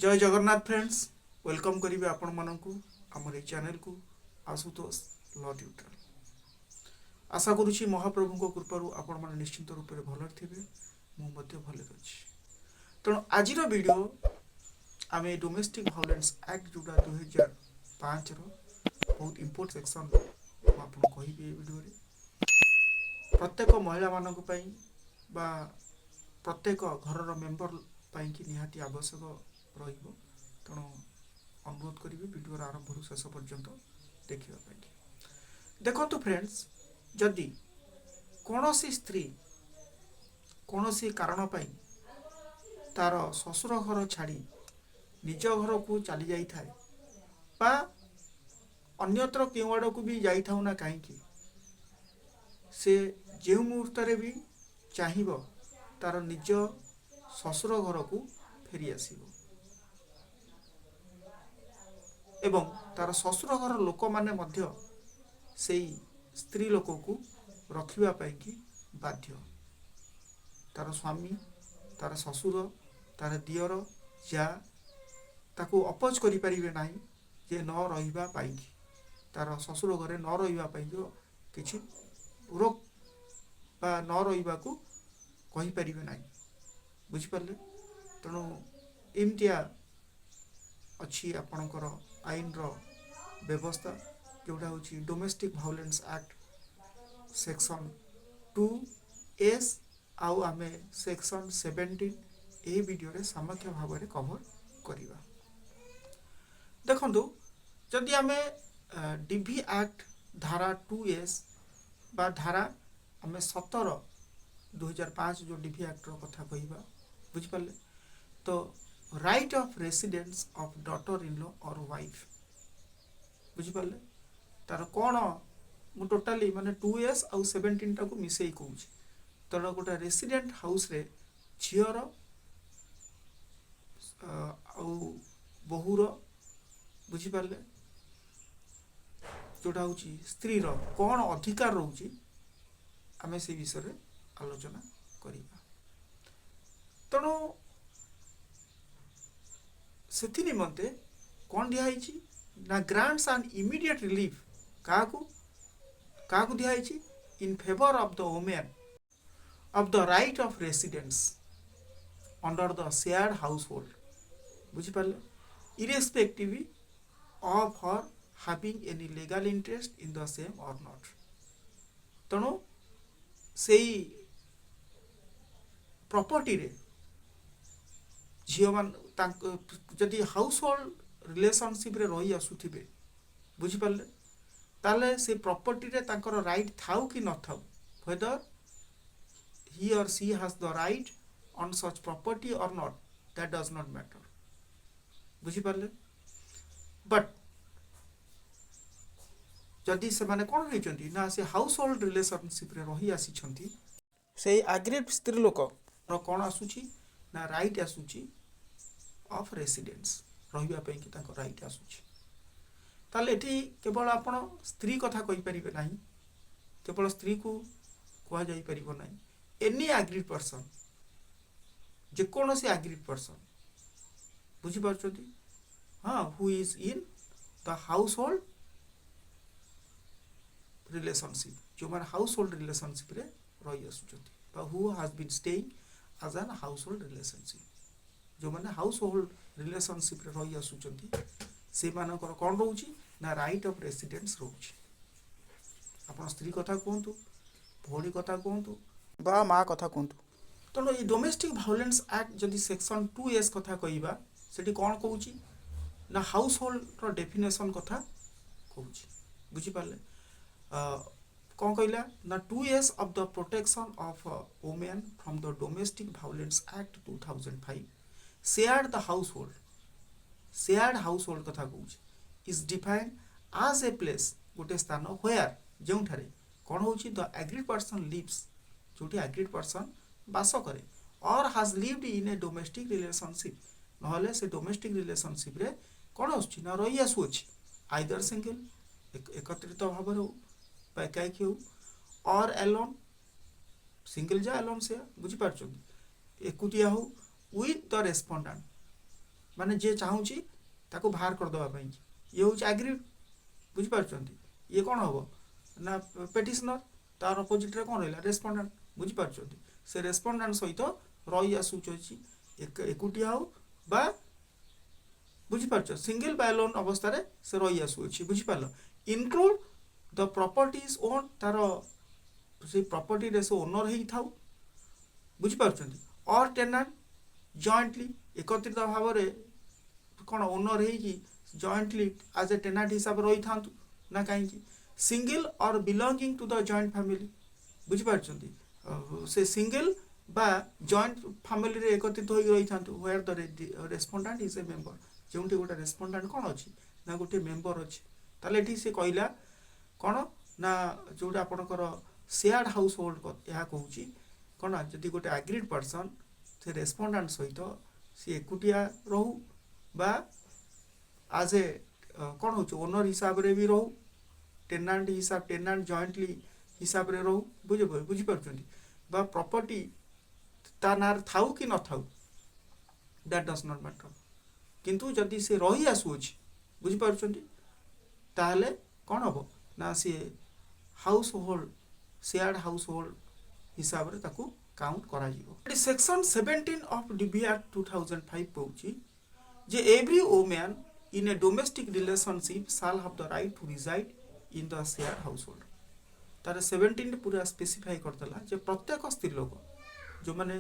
जय Jagannath friends, welcome करिवे आपण मानकु हमर ए चैनल को आशुतोष लॉ ट्यूटर। आशा करुछि महाप्रभु को कृपारु आपण माने निश्चित रूप से भल थिबे, मु मध्ये भले अछि। तेणु आज वीडियो आमे डोमेस्टिक वायलेंस एक्ट जोड़ा 2005 रो बहुत इंपोर्टेंट सेक्शन आपन कहिबे ए वीडियो रे। प्रत्येक महिला मानक पई बा प्रत्येक घर रो मेंबर पई कि निहाती आवश्यक रहिबो। तेणु अनुरोध करी वीडियो आरंभ शेष पर्यंत देखा। देखो फ्रेंड्स, जदि कौन सी स्त्री कौन सी कारण पाई तार ससुर घर छाड़ी निज घर को चली जाई थाए बा अन्यत्र केउ आड़ को भी जाई थाउ ना कहीं से जो मुहूर्त भी चाहिए तार निज ससुर घर को फेरी आसीबो एवं तार ससुर घर लोक माने मध्य सेई स्त्री लोक को रखिबा पई कि बाध्य। तार स्वामी, तार ससुर, तार दियर जा ताको अपोज करि परिबे नाही जे न रहिबा पई कि तार ससुर घरे न रहिबा पई जो किछि रोक बा न रहिबा को कहि परिबे नाही। बुझि परले? तेणु एमतिया अच्छी आपणकर आईन रो व्यवस्था जोड़ा होची domestic violence act section 2S आउ आमे सेक्शन 17 ए वीडियो रे सामग्री भाव में कवर करिवा। देखंतु जदि आमे डीवी एक्ट धारा 2S बा धारा आमे 17 2005 जो डीवी एक्ट रो कथा कहिबा, बुझि परले? तो right of residence of daughter in law और वाइफ, बुझी पाले? तार कौन मु टोटाली माने 2S आउ 17 टा को मिसई कहूँ। तेणु गोटे रेसिडेंट हाउस रे झीर आउ बहुर, बुझी पाले, जोटा हूँ स्त्री रो कौन अधिकार रोची आमे से विषय रे आलोचना करिबा। तेणु सेथि निमंते कौन दिया ना ग्रांट्स एंड इमीडिएट रिलीफ काकू दिया in favour of the women of the right of residence under the shared house hold, बुझी पाले, irrespective of her having any legal interest in the same और नॉट। तेणु से प्रॉपर्टी रे झील मान जदि हाउस होल्ड रिलेशनशिप रे रही आसुथिबे, बुझी पाले, ताले से प्रॉपर्टी रे तांकर राइट थाउ कि न थाउ, whether he or she has the right on such property or not, that does not matter, बुझी पाले। बट जदि से माने कोन होइचंती ना से हाउस होल्ड रिलेशनशिप रे रही आसीचंती, से एग्रीड स्त्री लोक रो कोन आसुची ना राइट आसुची ऑफ रेसिडेंस रहिबा पई कि ताको राइट आसुची। ताले एठी केवल आपण स्त्री कथा कहि परिबे नाही, केवल स्त्री को कहा जाई परिबो नाही, एनी एग्रीड पर्सन, जे कोनोसी एग्रीड पर्सन, बुझी पारछोती, हां, who is in the household relationship, जो माने हाउस होल्ड रिलेशनशिप रे रही आसुचंती बा who has been staying as an household relationship, जो माने हाउस होल्ड रिलेशनशिप रे रही आसुचंती से मानकर कोन रहउची ना राइट ऑफ रेसिडेंस रहउची। आपण स्त्री कथा कहंतु, भौणी कथा कहंतु बा मा कथा कहंतु। तेणु ये डोमेस्टिक वायलेंस एक्ट जदि सेक्शन 2S कथा कहिबा, सेठी कोन कहउची ना हाउस होल्ड रो डेफिनेशन कथा कहउची, बुझी पाले? कौन कहला ना 2S of the protection of women from the domestic violence act 2005 shared the household कथा कहूँ is defined as a place, गोटे स्थान व्हेयर जो कौन हो द एग्रीड पर्सन लिव्स, जोटी एग्रीड पर्सन बास करे और has lived in a domestic relationship, नहले से डोमेस्टिक रिलेशनशिप रे कौन आसुची ना रही आसुची आइदर सिंगल एकत्रित भाव हो एकाकी हो और एलोन, सिंगल जा एलोन से, बुझी पारछो, एकुटिया हो विथ द रेस्पोंडेंट माने जे चाहूची ताको बाहर कर दवा पई ये होची एग्रीड बुझिपारछंती ये कौन हम ना पेटिशनर तार अपोजिट रे कौन रहा रेस्पोंडेंट बुझिपारछंती से रेस्पोंडेंट सहित रही आसुची एकुटिया हो बा बुझिपारछ सिंगल बाय लोन अवस्था रे से रही आसुची बुझिपारल इनक्लूड द प्रॉपर्टीज ओन तार से प्रॉपर्टी रे से ओनर हेई थाउ बुझिपारछंती और टेनेंट जॉइंटली एकत्रित भाव रे कौन ओनर हेई जॉइंटली एज ए टेनेंट हिसाब रही था ना कहीं सिंगल और belonging to the joint family बुझिपारछंती से सिंगल बा जॉइंट फैमिली रे एकत्रित होई रही था where the respondent is a member जोंटी गोटे रेस्पोंडेंट कौन अच्छी ना गोटे मेंबर अच्छी ताले एठी से कहला कौन ना जोटा आपनकर शेयर्ड हाउस होल्ड या कहूची कौन जदि गोटे एग्रीड पर्सन से रेस्पोंडेंट सहित सी एकुटिया रहू बा आज ए कौन हो ओनर हिसाब रे भी रहू टेनेंट हिसाब टेनेंट जॉइंटली हिसाब रे रहू बुझिपारछंती बा प्रॉपर्टी ता नार थाउ कि न थाउ दैट डज नॉट मैटर किंतु जदि से रही आसुची बुझिपारछंती ताहले कौन हम ना सी household shared household हिसाब रे ताकू काउंट करा जीवो सेक्शन 17 ऑफ डीबी एक्ट 2005 कहूची जे every woman in a domestic relationship shall have the right to reside in the shared household तार 17 पूरा स्पेसिफाई करदेला जे प्रत्येक स्त्री लोक जो माने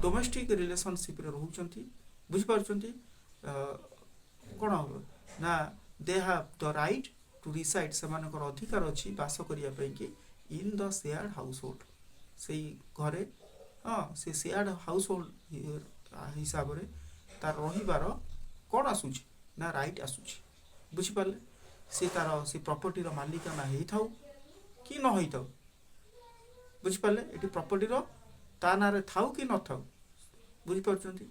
डोमेस्टिक रिलेशनशिप रे रहउचंती बुझ पारचंती कोन हो ना they have the right to reside से मानकर अधिकार अछि वास करिया पई कि इन द शेयर्ड हाउसहोल्ड सेई घरे हां से शेयर्ड हाउसहोल्ड हिसाब रे तार रहिबार कोन आसुची ना राइट आसुची बुझी पाले से तार से प्रॉपर्टी रो मालिकाना हेई थाउ कि न होई थाउ बुझी पाले एटी प्रॉपर्टी रो ता नारे थाउ कि न थाउ बुझी पारचंती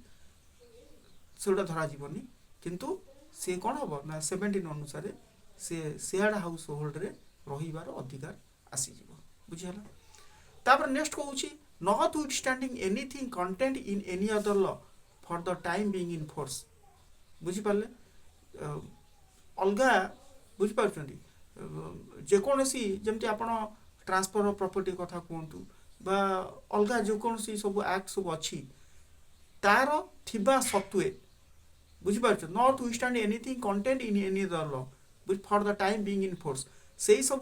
सेउडा धरा जीवनी किंतु से कोन हबो ना 17 अनुसार से शेयर्ड हाउस होल्ड रे रहिबार अधिकार आसी जीवो बुझी हला तापर नेक्स्ट कहूची notwithstanding anything content in any other law for the time being in force बुझी पाले अलगा बुझी पारचंती जेकोसी जमती आपण ट्रांसफर ऑफ प्रॉपर्टी कथा कहतु बा अलगा जेकोसी सब एक्ट सब अच्छी तार थिबा सत्वे बुझी पारछ not withstand anything content in any other law for the time being in force सेही सब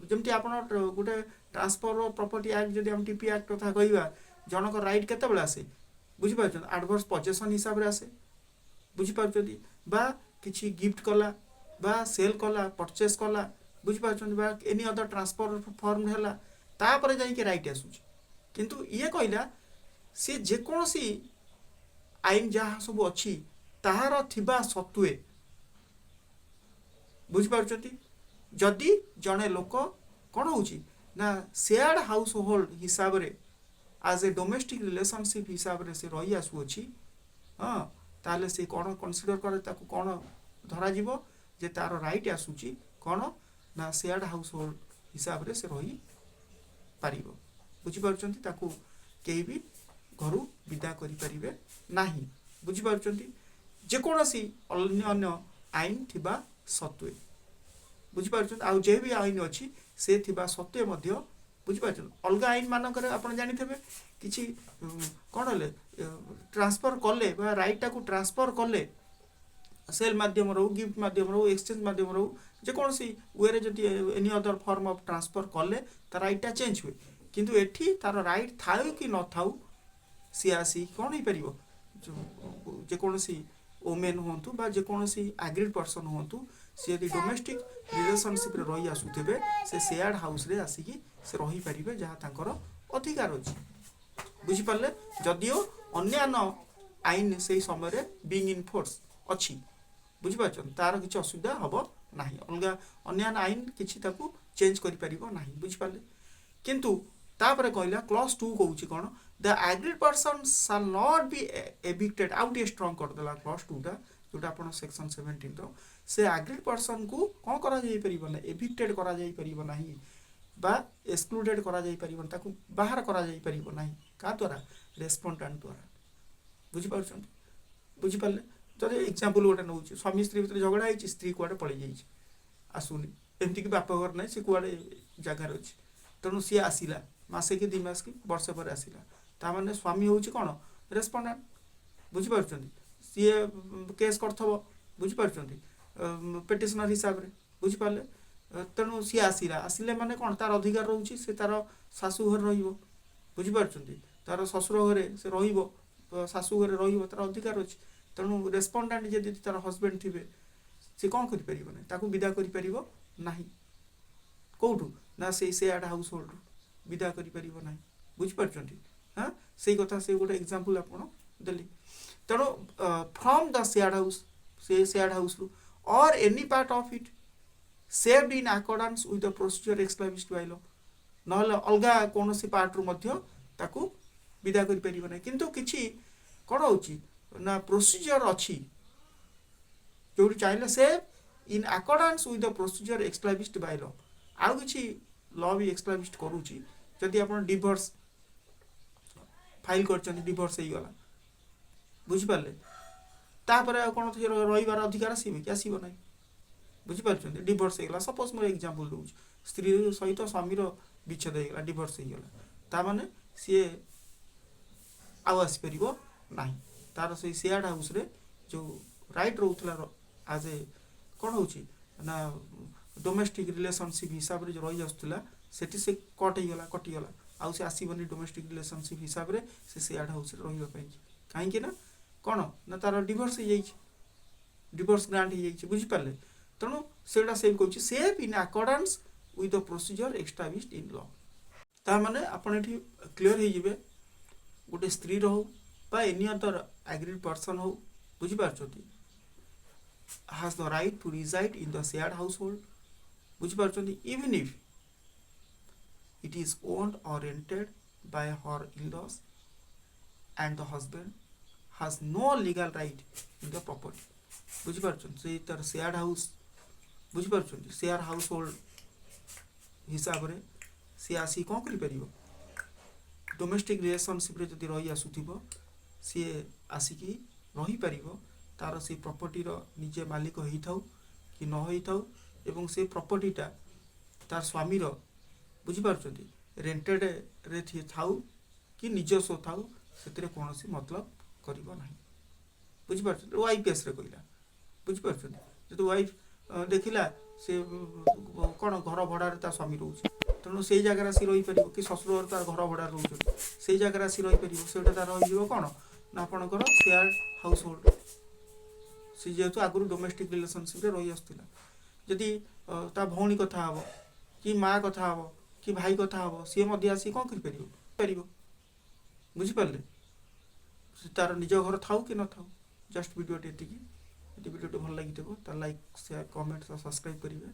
जमती आपण गोटे ट्रांसफर ऑफ प्रॉपर्टी एक्ट जदि हम टीपी एक्ट कथा कहिबा जनक राइट केते बेला आसे बुझी पारछ एडवर्स पोजेशन हिसाब रे आसे बुझी पारछदी बा किछि गिफ्ट कला बा सेल कला परचेस कला बुझी पारछदी बा एनी अदर ट्रांसफर फॉर्म हैला तापर जाई के राइट आसुची किंतु ये कहला से जे कोनसी आईन जहाँ सब अच्छी ताहार थिबा सत्वे बुझी पारछती जदि जने लोक कौन होची ना शेयर्ड हाउस होल्ड हिसाब रे एज ए डोमेस्टिक रिलेशनशिप हिसाब रे से रही आसु अछि हां ताले से कौन कंसीडर करे ताको कौन धरा जीवो जे तार राइट आसुची कौन ना शेयर्ड हाउस होल्ड हिसाब रे से रही पारिबो बुझी पारछंती ताको केही भी घरु विदा करि परिबे नाही बुझी पारछंती जे कोनसी अन्य अन्य आईन थिबा सत्वे बुझी पारछंती आ जे भी आईन अछि से थिबा सत्वे मध्य बुझी पारछन अलगा आईन मानकर आपण जानि थेबे किछि कोन हले ट्रांसफर कले बा राइट टाको ट्रांसफर कले सेल माध्यम रो गिफ्ट माध्यम रो एक्सचेंज माध्यम रो जे कोनसी वेरे जति any other form of transfer कले त राइट चेंज हुए किंतु एठी तार राइट थाउ कि न थाउ सियासी कौन ही परिबो जे कोनसी वुमेन होंतु बा जे कोनसी एग्रीड पर्सन होंतु से यदि डोमेस्टिक रिलेशनशिप रे रही आसुथेबे से शेयर्ड हाउस रे आसी कि से रही परिबे जहा तांकर अधिकार अछि बुझी पाले जदियो अन्यान्य आईन से समय रे बीइंग इन फोर्स अछि बुझी पाछन तार किछ असुविधा हबो नाही अलगा अन्यान्य आईन किछि ताकू चेंज करि परिबो नाही बुझी पाले किंतु तापरे कहला क्लॉज 2 कहूची कोन the aggrieved person shall not be evicted out a strong कर देला क्लॉज 2 टा जोटा आपण सेक्शन 17 रो से एग्रीड पर्सन को कोन करा जाई परिबो ना एविक्टेड करा जाई परिबो नाही बा एक्सक्लूडेड करा जाई परिबो ताकू बाहर करा जाई परिबो नाही का द्वारा रेस्पोंडेंट द्वारा बुझी पारछन बुझिपारे जदि एग्जाम्पल गोटे नौ स्वामी स्त्री भितर झगड़ा है स्त्री कुआडे पलि जाइए आसुनी एमती कि बाप घर ना सी कुआडे जगार अच्छी तेणु सी आसला मसे कि 2 मास कि वर्ष पर आसला ताने स्वामी हूँ कौन रेस्पोंडेंट बुझीपार सी केस कर बुझीपार पिटिशनर हिसाब से बुझीपारे तेणु सी आसला आसिले माने कौन तार अधिकार रोचे से तार शाशु घर रुझीपार तार शशुर घरे से शाशु घरे तार अधिकार अच्छी तेणु रेस्पोंडेंट जदि तार हजबैंड थे सी कौन कर विदा कर कौटू ना से सेयार्ड हाउस होल्ड विदा कर बुझीपार हाँ से कथा से गोटे एग्जांपल आपन देली तेणु फ्रॉम द सेयार्ड हाउस से सेयार्ड हाउस रु और any part of it saved in accordance with the procedure established by law नहले अलगा कौन सी पार्ट रु मध्य ताकू विदा कर परिबो नै किंतु किछि कोन होची ना प्रोसीजर अच्छी जो चाहिए से इन accordance with the procedure established by law आउ किछि लॉ भी एस्टाब्लिश्ड करूची जदि आपण डिवोर्स फाइल करछन डिवोर्स हे गला बुझि पाले तापर कोन रहिबार अधिकार आसीबे कि आसीबो नै बुझि पारछन डिवोर्स हे गला सपोज मोर एग्जांपल दउछ स्त्री सहित स्वामी रो विच्छेद हे गला डिवोर्स हे गला ता माने सी आउ आसी परिबो नाही तार से सेयार्ड हाउस रे जो राइट रोथला आज ए कोन होची ना डोमेस्टिक रिलेशनशिप हिसाब रे जो रही आसुला सेठी से कट हे गला कटि गला आउ से आसीबनी डोमेस्टिक रिलेशनशिप हिसाब रे से सेयार्ड हाउस रे रहिबा पई काहे कि ना कोन ना तार डिवोर्स हे जाई डिवोर्स ग्रांट हे जाई बुझि पाले तणु सेडा सेम कहूची save in accordance with the procedure established in law ता माने आपण एठी क्लियर हे जिवे गोटे स्त्री रहो बा एनी अदर एग्रीड पर्सन हो बुझि पारछथि has the right to reside in the shared household बुझि पारछथि even if it is owned or rented by her in-laws and the husband has no legal right in the property बुझि पारछथि से तर shared house बुझि पारछथि share house hold हिसाब रे से आसी कोन करि परिबो डोमेस्टिक रिलेशनशिप रे जदि रही आसुथिबो सी आसिकी रही परिबो तार से प्रॉपर्टी रो निजे मालिक होई थाउ कि न होई थाउ एवं से प्रॉपर्टीटा तार स्वामी रो बुझि पारछथि रेंटेड रे थी थाउ कि निजस्व थाउ सेतरे कोनोसी मतलब करिवो नाही बुझि पारछथि वाइफ रे कहिला बुझि पारछथि जदि वाइफ देखिला से कोन घर भड़ा रे ता स्वामी रहउछि तेणु से जगह सी रही पार कि शशुर तार घर भड़ा रोच से जगह सी रही पार से तार रही कौन ना आपणकर शेयर हाउस होल्ड सी जेहेतु आगुरी डोमेस्टिक रिलेशनशिप रही आसला जदि ता भौणी कथा हम कि माँ कथा हम कि भाई कथा हम सी आसी कौन कर बुझिपारे तार निज घर थाऊ कि न थाऊ जस्ट वीडियो टी वीडियो भल लगी तो लाइक शेयर कमेंट सब्सक्राइब करेंगे।